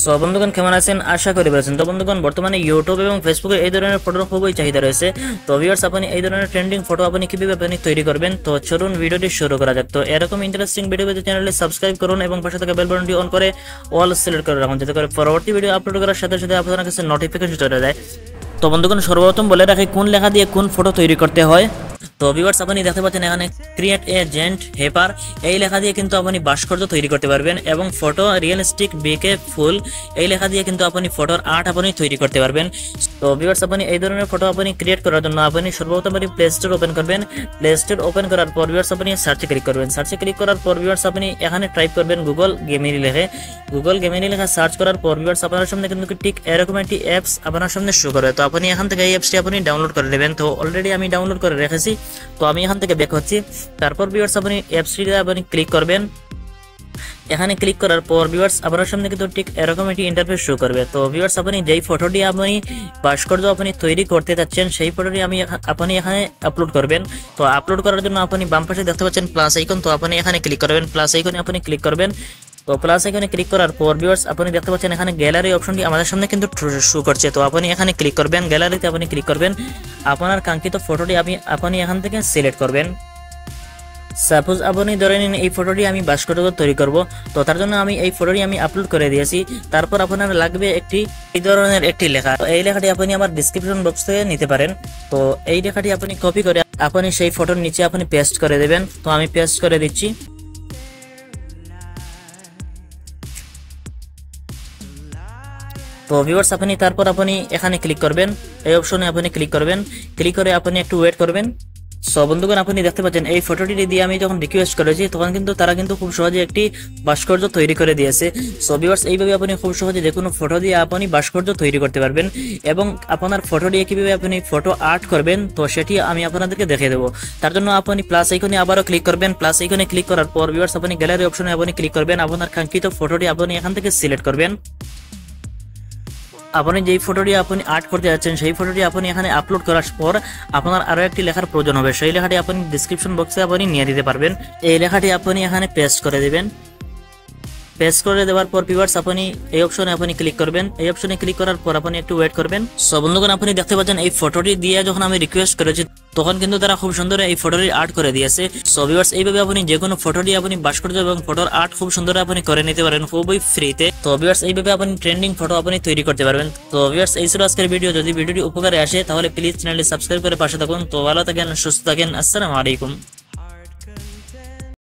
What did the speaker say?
So বন্ধুগণ কেমন আছেন, আশা করি ভালো আছেন। তো বন্ধুগণ বর্তমানে ইউটিউব এবং ফেসবুকে এই ধরনের ফটোর খুবই চাহিদা রয়েছে। তো ভিউয়ার্স, আপনি এই ধরনের ট্রেন্ডিং ফটো আপনি কিভাবে আপনি তৈরি করবেন, তো চলুন ভিডিওটি শুরু করা যাক। তো এরকম ইন্টারেস্টিং ভিডিও পেতে চ্যানেলটি সাবস্ক্রাইব করুন এবং পাশে থাকা বেল বাটনটি অন করে অল সিলেক্ট করে রাখুন, যাতে করে পরবর্তী ভিডিও আপলোড করার সাথে সাথে আপনার কাছে নোটিফিকেশন চলে যায়। তো বন্ধুগণ সর্বপ্রথম বলে রাখি কোন লেখা দিয়ে কোন ফটো তৈরি করতে হয়। তো ভিউয়ার্স, আপনি দেখতে পাচ্ছেন এখানে ক্রিয়েট এ জেন্ট হেপার এই লেখা দিয়ে কিন্তু আপনি ভাস্কর্য তৈরি করতে পারবেন, এবং ফটো রিয়েলিস্টিক বিকে ফুল এই লেখা দিয়ে কিন্তু আপনি ফটোর আর্ট আপনি তৈরি করতে পারবেন। তো ভিউয়ার্স, আপনি এই ধরনের ফটো আপনি ক্রিয়েট করার জন্য আপনি সর্বপ্রথম প্লে স্টোর ওপেন করবেন। প্লে স্টোর ওপেন করার পর ভিউয়ার্স আপনি সার্চে ক্লিক করবেন। সার্চে ক্লিক করার পর ভিউয়ার্স আপনি এখানে টাইপ করবেন গুগল গেমিনি লেখে। গুগল গেমিনি লেখা সার্চ করার পর ভিউয়ার্স আপনার সামনে কিন্তু ঠিক এরকম একটি অ্যাপস আপনার সামনে শো করবে। তো আপনি এখান থেকে এই অ্যাপসটি আপনি ডাউনলোড করে নেবেন। তো অলরেডি আমি ডাউনলোড করে রেখেছি, তো আমি এখান থেকে ব্যাক হচ্ছি। তারপর ভিউয়ার্স আপনি অ্যাপসটিতে আপনি ক্লিক করবেন। এখানে ক্লিক করার পর ভিউয়ার্স আপনার সামনে কিন্তু ঠিক এরকম একটি ইন্টারফেস শো করবে। তো ভিউয়ার্স, আপনি যেই ফটোটি আপনি ভাস্কর্য আপনি তৈরি করতে যাচ্ছেন সেই ফটোটি আপনি এখানে আপলোড করবেন। তো আপলোড করার জন্য আপনি বাম পাশে দেখতে পাচ্ছেন প্লাস আইকন, তো আপনি এখানে ক্লিক করবেন। প্লাস আইকনে আপনি ক্লিক করবেন। তো প্লাস আইকনে ক্লিক করার পর ভিউয়ার্স আপনি দেখতে পাচ্ছেন এখানে গ্যালারি অপশনটি আমাদের সামনে কিন্তু শো করছে। তো আপনি এখানে ক্লিক করবেন, গ্যালারিতে আপনি ক্লিক করবেন, আপনার কাঙ্ক্ষিত ফটোটি আপনি এখান থেকে সিলেক্ট করবেন। সাপোজ আপনি ধরে নিন এই ফটোটি আমি ভাস্কর্য তৈরি করব, তো তার জন্য আমি এই ফটোটি আমি আপলোড করে দিয়েছি। তারপর আপনার লাগবে এই ধরনের একটি লেখা। তো এই লেখাটি আপনি আমার ডিসক্রিপশন বক্স থেকে নিতে পারেন। তো এই লেখাটি আপনি কপি করে আপনি সেই ফটোর নিচে আপনি পেস্ট করে দেবেন। তো আমি পেস্ট করে দিচ্ছি। তো ভিউয়ার্স, তারপর আপনি এখানে ক্লিক করবেন, এই অপশনে আপনি ক্লিক করবেন। ক্লিক করে আপনি একটু ওয়েট করবেন। সো বন্ধুগণ, আপনি দেখতে পাচ্ছেন এই ফটোটি দিয়ে আমি যখন রিকোয়েস্ট করেছি তখন কিন্তু তারা কিন্তু খুব সহজে একটি ভাস্কর্য তৈরি করে দিয়েছে। সো ভিউয়ার্স, এইভাবে আপনি খুব সহজে যে কোনো ফটো দিয়ে আপনি ভাস্কর্য তৈরি করতে পারবেন, এবং আপনার ফটো দিয়ে কিভাবে আপনি ফটো আর্ট করবেন তো সেটি আমি আপনাদেরকে দেখিয়ে দেবো। তার জন্য আপনি প্লাস আইকনে আবারও ক্লিক করবেন। প্লাস আইকনে ক্লিক করার পর ভিউয়ার্স আপনি গ্যালারি অপশনে আপনি ক্লিক করবেন। আপনার কাঙ্ক্ষিত ফটোটি আপনি এখান থেকে সিলেক্ট করবেন। আপনি যেই ফটোটি আপনি আর্ট করতে যাচ্ছেন সেই ফটোটি আপনি এখানে আপলোড করার পর আপনার আরো একটি লেখার প্রয়োজন হবে। সেই লেখাটি আপনি ডেসক্রিপশন বক্সে আপনি নিয়ে দিতে পারবেন। এই লেখাটি আপনি এখানে পেস্ট করে দেবেন। পেস্ট করে দেওয়ার পর ভিউয়ার্স আপনি এই অপশনে আপনি ক্লিক করবেন। এই অপশনে ক্লিক করার পর আপনি একটু ওয়েট করবেন। সো বন্ধুগণ, আপনি দেখতে পাচ্ছেন এই ফটোটি দিয়ে যখন আমি রিকোয়েস্ট করেছি তখন কিন্তু তারা খুব সুন্দর এই ফটোটি আর্ট করে দিয়েছে। সো ভিউয়ার্স, এইভাবে আপনি যে কোনো ফটো দিয়ে আপনি ভাস্কর্য এবং ফটোর আর্ট খুব সুন্দর আপনি করে নিতে পারেন খুবই ফ্রিতে। তো ভিউয়ার্স, এইভাবে আপনি ট্রেন্ডিং ফটো আপনি তৈরি করতে পারবেন। তো ভিউয়ার্স, এই ছিল আজকের ভিডিও। যদি ভিডিওটি উপকারে আসে তাহলে প্লিজ চ্যানেলটি সাবস্ক্রাইব করে পাশে থাকুন। তো ভালো থাকেন, সুস্থ থাকেন, আসসালামু আলাইকুম।